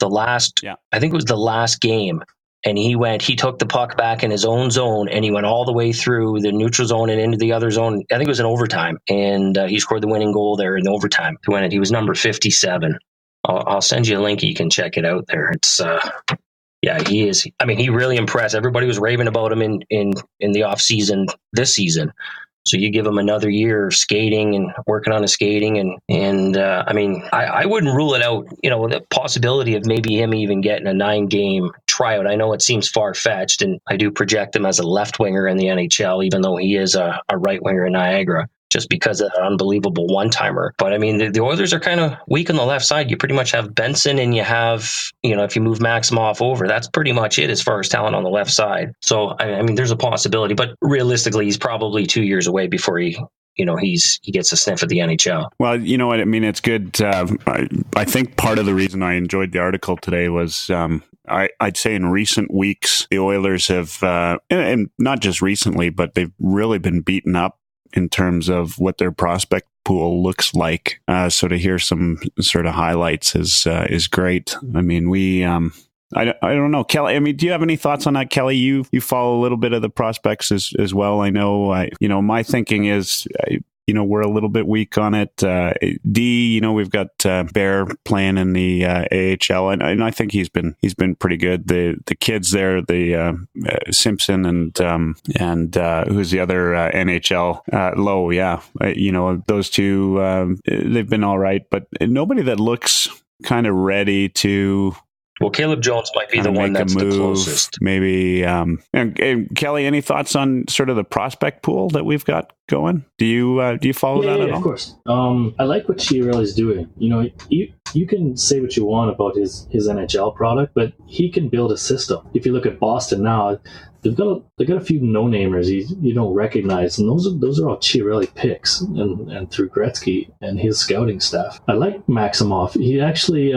I think it was the last game and he took the puck back in his own zone, and he went all the way through the neutral zone and into the other zone. I think it was in overtime, and he scored the winning goal there in overtime to win it. He was number 57. I'll send you a link. You can check it out there. It's yeah, he is. I mean, he really impressed. Everybody was raving about him in the off season this season. So you give him another year of skating and working on his skating, and I mean, I wouldn't rule it out. The possibility of maybe him even getting a 9-game tryout. I know it seems far fetched, and I do project him as a left winger in the NHL, even though he is a right winger in Niagara, just because of that unbelievable one-timer. But I mean, the Oilers are kind of weak on the left side. You pretty much have Benson, and you have, if you move Maximoff over, that's pretty much it as far as talent on the left side. So, I mean, there's a possibility, but realistically, he's probably 2 years away before he gets a sniff at the NHL. Well, you know what I mean? It's good. I think part of the reason I enjoyed the article today was I'd say in recent weeks, the Oilers have, and not just recently, but they've really been beaten up in terms of what their prospect pool looks like. So to hear some sort of highlights is great. I mean, I don't know, Kelly. I mean, do you have any thoughts on that, Kelly? You follow a little bit of the prospects as well. I know. My thinking is, we're a little bit weak on it. We've got Bear playing in the AHL, and I think he's been pretty good. The kids there, the Simpson and who's the other NHL Lowe, yeah. Those two, they've been all right, but nobody that looks kind of ready to. Well, Caleb Jones might be the one that's the closest. Maybe. And Kelly, any thoughts on sort of the prospect pool that we've got going? Do you follow that at all? Of course. I like what Chiarelli's doing. You can say what you want about his NHL product, but he can build a system. If you look at Boston now, they've got a few no-namers you don't recognize, and those are all Chiarelli picks and through Gretzky and his scouting staff. I like Maximoff. He actually.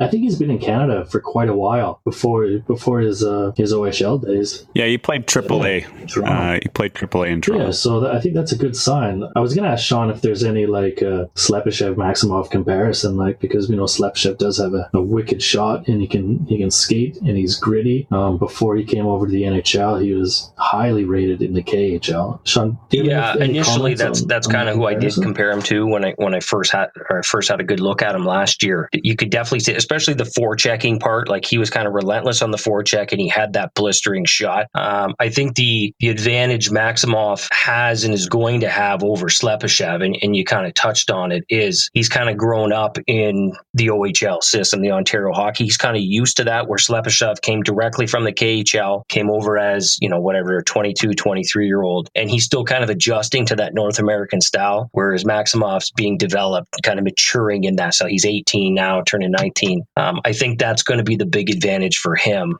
I think he's been in Canada for quite a while before his OHL days. Yeah, he played AAA. He played AAA in Toronto. Yeah, so I think that's a good sign. I was going to ask Sean if there's any Slepyshev Maximoff comparison, because Slepyshev does have a wicked shot, and he can skate, and he's gritty. Before he came over to the NHL, he was highly rated in the KHL. Sean, initially that's kind of who I did compare him to when I first had a good look at him last year. You could definitely see, especially the forechecking part, he was kind of relentless on the forecheck, and he had that blistering shot. I think the advantage Maximoff has and is going to have over Slepyshev, and you kind of touched on it, is he's kind of grown up in the OHL system, the Ontario hockey. He's kind of used to that, where Slepyshev came directly from the KHL, came over as, 22, 23-year-old, and he's still kind of adjusting to that North American style, whereas Maximoff's being developed, kind of maturing in that style. He's 18 now, turning 19. I think that's going to be the big advantage for him.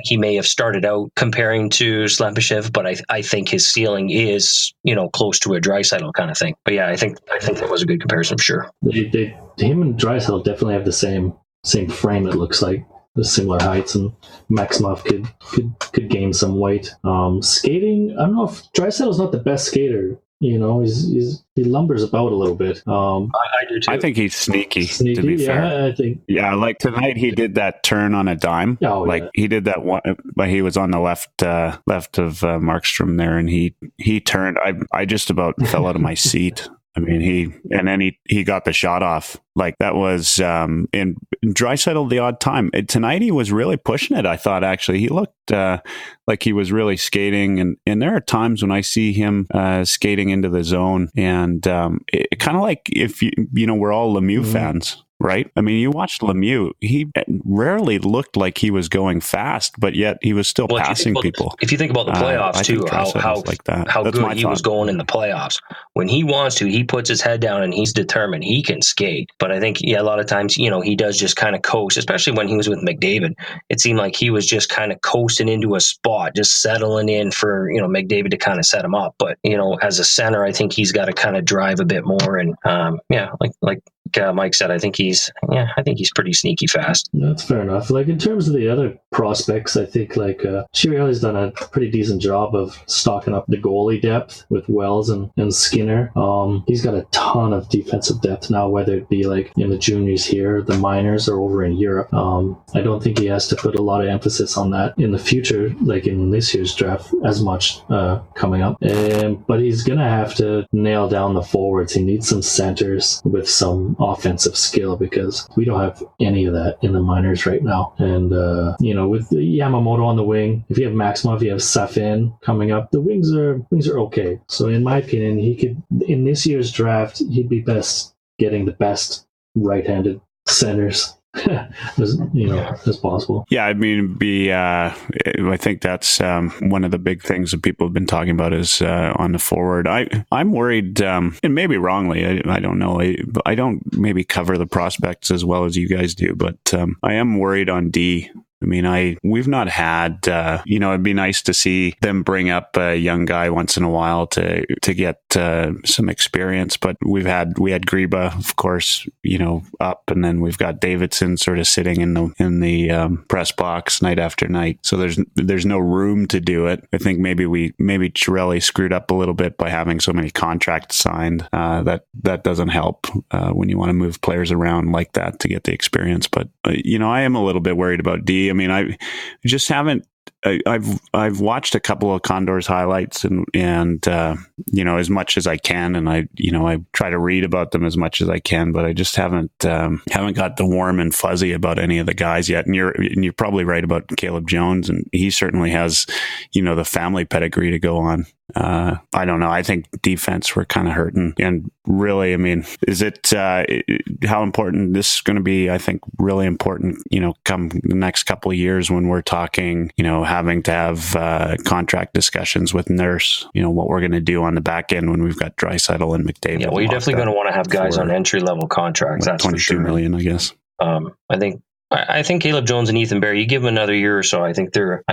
He may have started out comparing to Slepyshev, but I think his ceiling is, close to a Draisaitl kind of thing. But yeah, I think that was a good comparison for sure. Him and Draisaitl definitely have the same frame. It looks like the similar heights, and Maximoff could gain some weight. Skating, I don't know if Draisaitl's not the best skater. He lumbers about a little bit. I do too. I think he's sneaky to be fair. I think. Yeah, tonight he did that turn on a dime. He did that one, but he was on the left of Markstrom there, and he turned. I just about fell out of my seat. I mean, he got the shot off. That was in Draisaitl the odd time. Tonight he was really pushing it. I thought actually he looked like he was really skating, and there are times when I see him skating into the zone, and it kind of like if we're all Lemieux fans. Right? I mean, you watched Lemieux. He rarely looked like he was going fast, but yet he was still passing people. If you think about the playoffs too, how good he was going in the playoffs. When he wants to, he puts his head down and he's determined. He can skate. But I think, a lot of times, he does just kind of coast, especially when he was with McDavid. It seemed like he was just kind of coasting into a spot, just settling in for, McDavid to kind of set him up. But, as a center, I think he's got to kind of drive a bit more. And, Mike said, I think he's pretty sneaky fast. That's fair enough. Like, in terms of the other prospects, I think like Chiarelli's done a pretty decent job of stocking up the goalie depth with Wells and Skinner. He's got a ton of defensive depth now, whether it be like in the juniors here, the minors, or over in Europe. I don't think he has to put a lot of emphasis on that in the future, like in this year's draft, as much coming up. But he's going to have to nail down the forwards. He needs some centers with some offensive skill, because we don't have any of that in the minors right now. And, with Yamamoto on the wing, if you have Maximov, you have Safin coming up, the wings are okay. So in my opinion, he could, in this year's draft, he'd be best getting the best right-handed centers as possible. Yeah, I mean, I think that's one of the big things that people have been talking about is on the forward. I'm worried, and maybe wrongly, I don't know. I don't maybe cover the prospects as well as you guys do, but I am worried on D. I mean, we've not had, it'd be nice to see them bring up a young guy once in a while to get some experience. But we had Greba, of course, up, and then we've got Davidson sort of sitting in the press box night after night. So there's no room to do it. I think maybe Chiarelli screwed up a little bit by having so many contracts signed. That doesn't help when you want to move players around like that to get the experience. But I am a little bit worried about D. I mean, I just haven't. I've watched a couple of Condors highlights and as much as I can, and I try to read about them as much as I can, but I just haven't got the warm and fuzzy about any of the guys yet. And you're probably right about Caleb Jones, and he certainly has the family pedigree to go on. I don't know. I think defense we're kind of hurting, and really, I mean, is it how important this is going to be? I think really important. Come the next couple of years when we're talking, having to have contract discussions with Nurse. What we're going to do on the back end when we've got Draisaitl and McDavid. Yeah, well, you're definitely going to want to have guys on entry level contracts. That's for sure. $22 million, I guess. I think Caleb Jones and Ethan Berry, you give them another year or so, I think they'll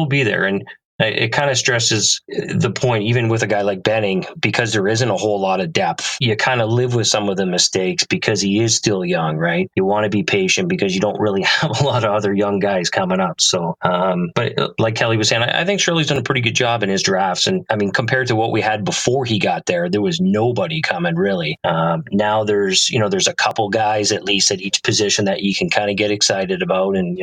be there. And it kind of stresses the point, even with a guy like Benning, because there isn't a whole lot of depth. You kind of live with some of the mistakes because he is still young, right? You want to be patient because you don't really have a lot of other young guys coming up. So, but like Kelly was saying, I think Shirley's done a pretty good job in his drafts. And I mean, compared to what we had before he got there was nobody coming really. Now there's a couple guys at least at each position that you can kind of get excited about. And,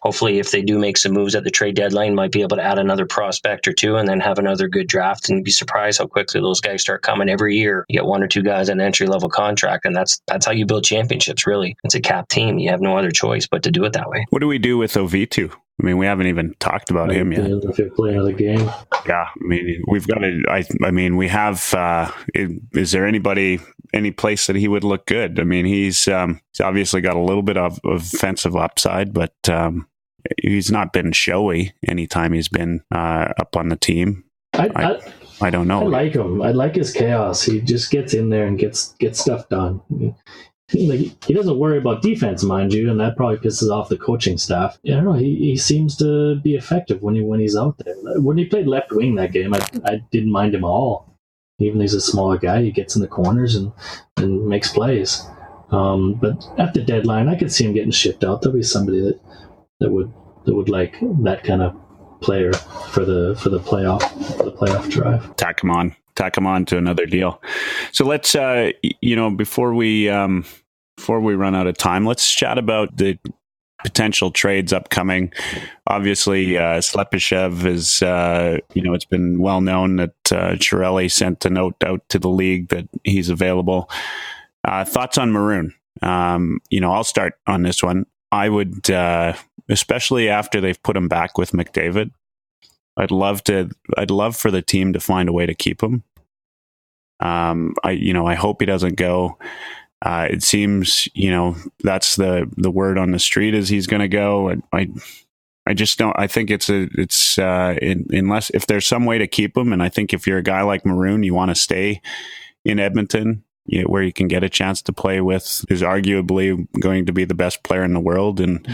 hopefully if they do make some moves at the trade deadline, might be able to add another prospect or two and then have another good draft, and be surprised how quickly those guys start coming every year. You get one or two guys on an entry level contract, and that's how you build championships, really. It's a cap team. You have no other choice but to do it that way. What do we do with Ovitu? I mean, we haven't even talked about him yet. If you play another game. Yeah, I mean, we've got to, we have, is there any place that he would look good? I mean, he's obviously got a little bit of offensive upside, but he's not been showy anytime he's been up on the team. I don't know. I like him. I like his chaos. He just gets in there and gets stuff done. He doesn't worry about defense, mind you, and that probably pisses off the coaching staff. I don't know. He seems to be effective when he's out there. When he played left wing that game, I didn't mind him at all. Even though he's a smaller guy, he gets in the corners and makes plays. But at the deadline, I could see him getting shipped out. There'll be somebody that would like that kind of player for the playoff drive. Tack him on to another deal. So let's before we run out of time, let's chat about the potential trades upcoming. Obviously, Slepyshev is it's been well known that Chiarelli sent a note out to the league that he's available. Thoughts on Maroon? I'll start on this one. I would, especially after they've put him back with McDavid, I'd love for the team to find a way to keep him. I hope he doesn't go. It seems, that's the word on the street is he's going to go. I just don't. I think unless if there's some way to keep him, and I think if you're a guy like Maroon, you want to stay in Edmonton, where you can get a chance to play with who's arguably going to be the best player in the world in,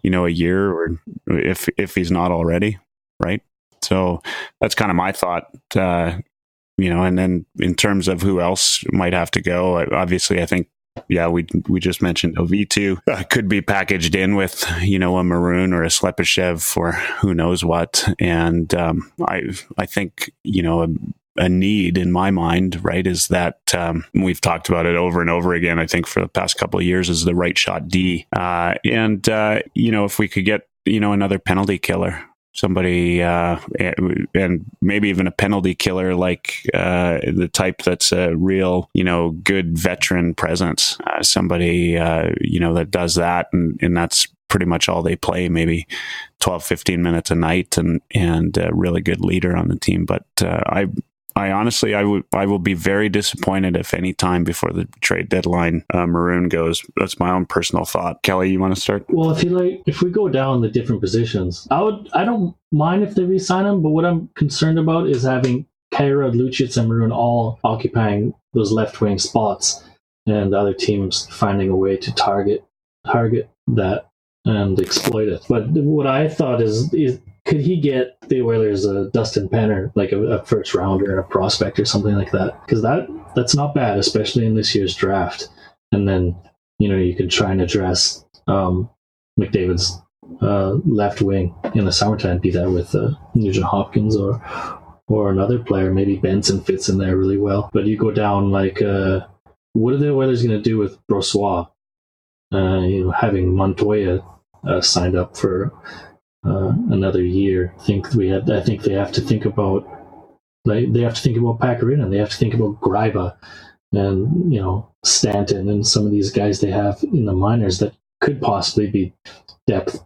a year, or if he's not already, right? So that's kind of my thought. And then in terms of who else might have to go, obviously, I think, we just mentioned V2 could be packaged in with, a Maroon or a Slepyshev for who knows what. And I think, a need in my mind, right, is that we've talked about it over and over again, I think, for the past couple of years, is the right shot D. If we could get, another penalty killer, somebody, and maybe even a penalty killer like the type that's a real, good veteran presence, somebody, that does that, and that's pretty much all they play, maybe 12, 15 minutes a night, and a really good leader on the team. But I honestly, I will be very disappointed if any time before the trade deadline Maroon goes. That's my own personal thought. Kelly, you want to start? Well, if we go down the different positions, I don't mind if they re-sign him, but what I'm concerned about is having Kyrou, Lucic, and Maroon all occupying those left wing spots, and other teams finding a way to target that and exploit it. But what I thought is could he get the Oilers a Dustin Penner, like a first rounder and a prospect or something like that? Because that's not bad, especially in this year's draft. And then, you could try and address McDavid's left wing in the summertime, be that with Nugent Hopkins or another player. Maybe Benson fits in there really well. But you go down what are the Oilers going to do with Brossois? Having Montoya signed up for another year. I think they have to think about Pakarinen, they have to think about Greiba and Stanton and some of these guys they have in the minors that could possibly be depth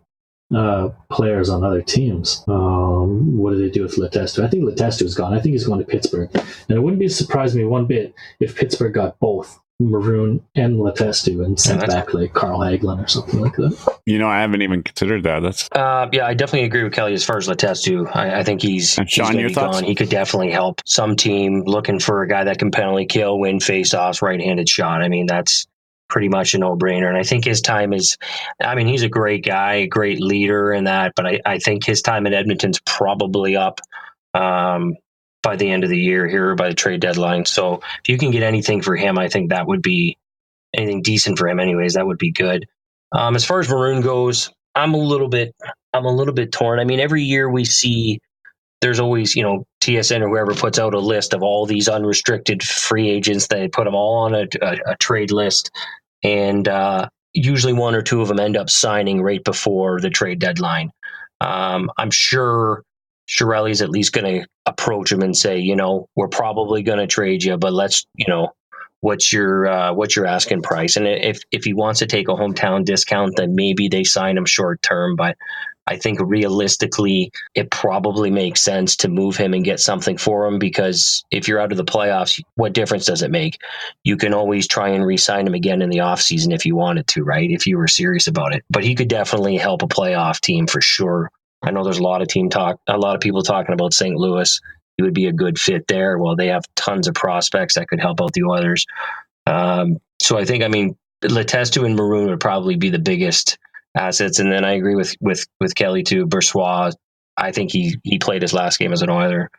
players on other teams. What do they do with Letestu? I think Letestu is gone. I think he's going to Pittsburgh, and it wouldn't surprise me one bit if Pittsburgh got both Maroon and Letestu and sent back like Carl Hagelin or something like that. I haven't even considered that. That's I definitely agree with Kelly as far as Letestu. I think he's Sean, your thoughts? Gone. He could definitely help some team looking for a guy that can penalty kill, win faceoffs, right-handed shot. I mean, that's pretty much a no-brainer. And I think his time is, he's a great guy, a great leader in that, but I think his time in Edmonton's probably up by the end of the year here, by the trade deadline. So if you can get anything for him, I think that would be anything decent for him anyways. That would be good. As far as Maroon goes, I'm a little bit torn. Every year we see there's always, TSN or whoever puts out a list of all these unrestricted free agents. They put them all on a trade list, and usually one or two of them end up signing right before the trade deadline. I'm sure Chiarelli's at least going to approach him and say, we're probably going to trade you, but let's, what's your asking price? And if he wants to take a hometown discount, then maybe they sign him short term. But I think realistically, it probably makes sense to move him and get something for him, because if you're out of the playoffs, what difference does it make? You can always try and re-sign him again in the offseason if you wanted to, right? If you were serious about it. But he could definitely help a playoff team for sure. I know there's a lot of people talking about St. Louis. He would be a good fit there. Well, they have tons of prospects that could help out the Oilers. So I think, Letestu and Maroon would probably be the biggest assets. And then I agree with Kelly too. Brossois, I think he played his last game as an Oiler.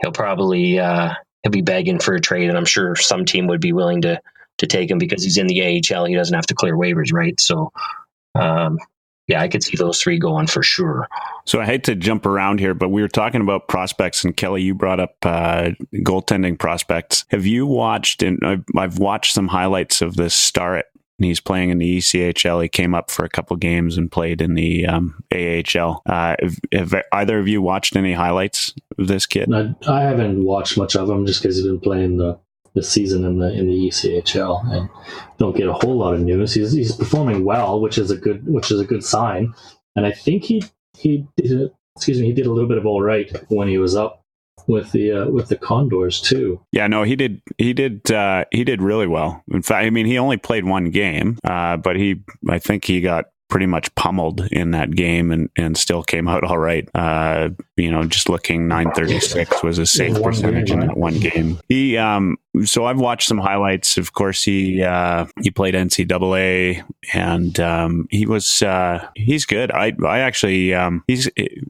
He'll probably he'll be begging for a trade, and I'm sure some team would be willing to take him because he's in the AHL. He doesn't have to clear waivers, right? So. I could see those three going for sure. So I hate to jump around here, but we were talking about prospects, and Kelly, you brought up goaltending prospects. Have you watched, and I've watched some highlights of this Starrett. He's playing in the ECHL. He came up for a couple games and played in the AHL. Have either of you watched any highlights of this kid? I haven't watched much of him just because he's been playing the season in the ECHL and don't get a whole lot of news. He's performing well, which is a good sign. And I think he did a little bit of all right when he was up with the Condors too. Yeah, no, he did really well. In fact, he only played one game, but I think he got pretty much pummeled in that game and still came out all right. Just looking, 936 was a safe percentage in that one game. He, so I've watched some highlights. Of course, he played NCAA, and he's good. I actually,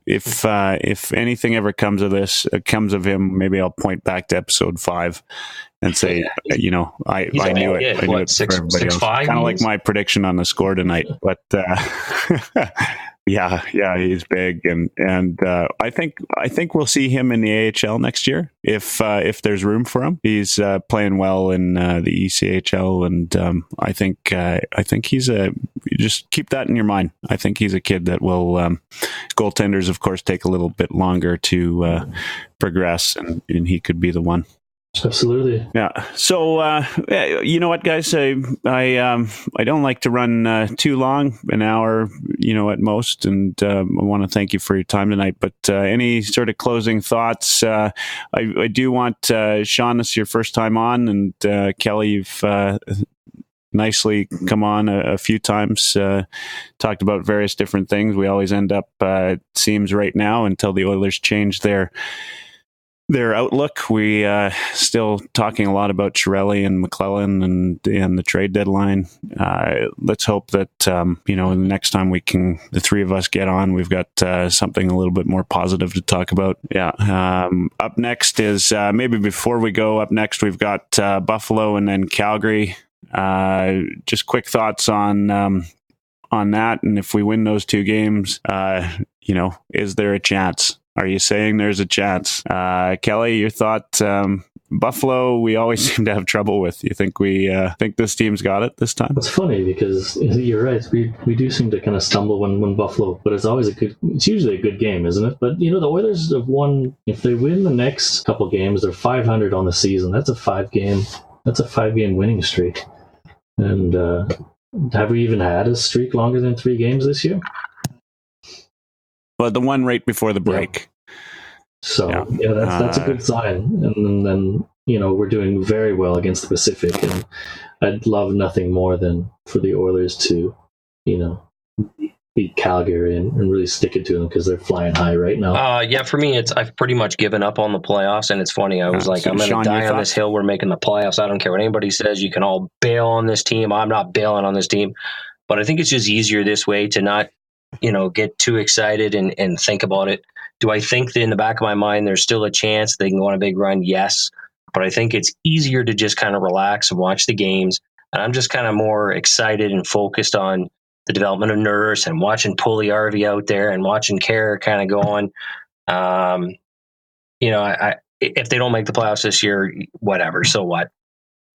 if anything ever comes of him, maybe I'll point back to episode 5 and say, I knew it. I knew it for everybody else. Kind of like my prediction on the score tonight, but yeah, he's big, and I think we'll see him in the AHL next year if there's room for him. He's playing well in the ECHL, and I think he's just keep that in your mind. I think he's a kid that will. Goaltenders, of course, take a little bit longer to progress, and he could be the one. Absolutely. Yeah. So, you know what, guys? I don't like to run too long, an hour, at most. And I want to thank you for your time tonight. But any sort of closing thoughts? I do want, Sean, this is your first time on, and Kelly, you've nicely come on a few times, talked about various different things. We always end up, it seems right now, until the Oilers change their outlook. We still talking a lot about Chiarelli and McClellan and the trade deadline. Let's hope that the next time the three of us get on, we've got something a little bit more positive to talk about. Yeah. Up next is maybe before we go up next, we've got Buffalo and then Calgary. Just quick thoughts on that, and if we win those two games, is there a chance? Are you saying there's a chance? Kelly, your thought? Buffalo, we always seem to have trouble with. You think think this team's got it this time? It's funny because you're right. We do seem to kind of stumble when Buffalo, but it's usually a good game, isn't it? But the Oilers have won. If they win the next couple games, they're 500 on the season. That's a 5-game winning streak. And have we even had a streak longer than 3 games this year? But the one right before the break. Yeah. So that's a good sign. And then we're doing very well against the Pacific, and I'd love nothing more than for the Oilers to beat Calgary and really stick it to them, because they're flying high right now. For me, I've pretty much given up on the playoffs, and it's funny. I was I'm going to die on this hill. We're making the playoffs. I don't care what anybody says. You can all bail on this team. I'm not bailing on this team, but I think it's just easier this way to not get too excited and think about it. Do I think that in the back of my mind there's still a chance they can go on a big run? Yes. But I think it's easier to just kind of relax and watch the games. And I'm just kind of more excited and focused on the development of Nurse and watching Puljujärvi out there and watching Kerr kind of going. If they don't make the playoffs this year, whatever. So what?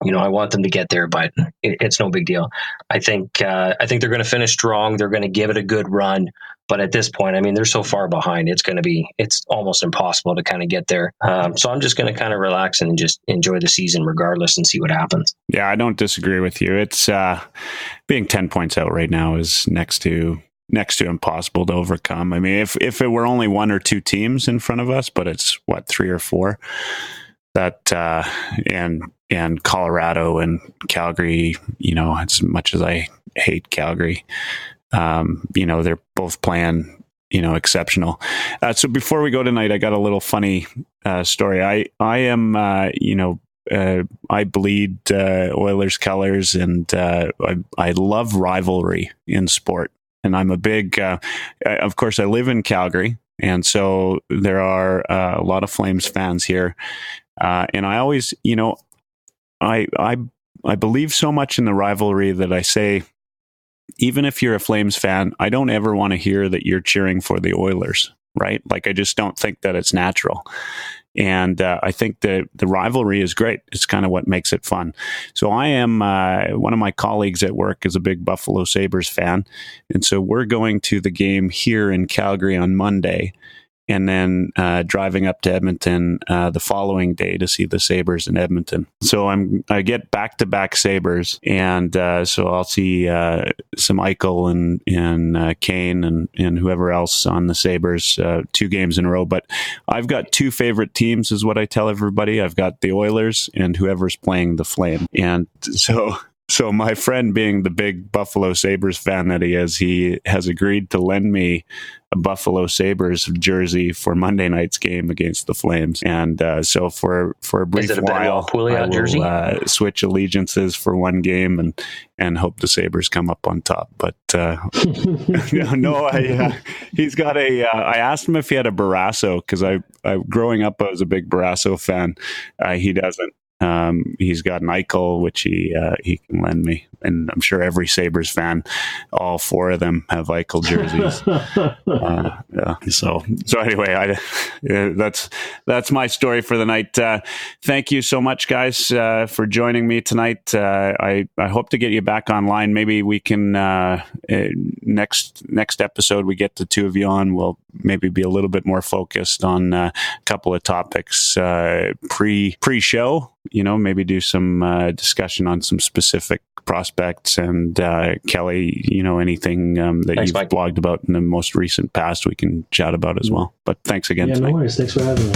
I want them to get there, but it's no big deal. I think they're going to finish strong. They're going to give it a good run. But at this point, they're so far behind. It's almost impossible to kind of get there. So I'm just going to kind of relax and just enjoy the season regardless and see what happens. Yeah, I don't disagree with you. It's being 10 points out right now is next to impossible to overcome. If it were only 1 or 2 teams in front of us, but it's 3 or 4. That and Colorado and Calgary, as much as I hate Calgary, they're both playing, exceptional. So before we go tonight, I got a little funny story. I am, I bleed Oilers colors, and I love rivalry in sport. And I'm a big, of course, I live in Calgary, and so there are a lot of Flames fans here. And I always, I believe so much in the rivalry that I say, even if you're a Flames fan, I don't ever want to hear that you're cheering for the Oilers, right? I just don't think that it's natural. And I think that the rivalry is great. It's kind of what makes it fun. So I am, one of my colleagues at work is a big Buffalo Sabres fan. And so we're going to the game here in Calgary on Monday, and then driving up to Edmonton the following day to see the Sabres in Edmonton. So I get back-to-back Sabres, and so I'll see some Eichel and Kane and whoever else on the Sabres 2 games in a row. But I've got 2 favorite teams, is what I tell everybody. I've got the Oilers and whoever's playing the Flame. And so So my friend, being the big Buffalo Sabres fan that he has agreed to lend me a Buffalo Sabres jersey for Monday night's game against the Flames. And so for a brief while, I will switch allegiances for one game and hope the Sabres come up on top. But he's got I asked him if he had a Barrasso, because growing up I was a big Barrasso fan. He doesn't. He's got an Eichel, which he can lend me, and I'm sure every Sabres fan, all four of them, have Eichel jerseys. So anyway, that's my story for the night. Thank you so much, guys, for joining me tonight. I hope to get you back online. Maybe we can next episode we get the two of you on. We'll maybe be a little bit more focused on a couple of topics pre-show. Maybe do some discussion on some specific prospects, and Kelly, anything that you've blogged about in the most recent past, we can chat about as well. But thanks again tonight. No worries. Thanks for having me.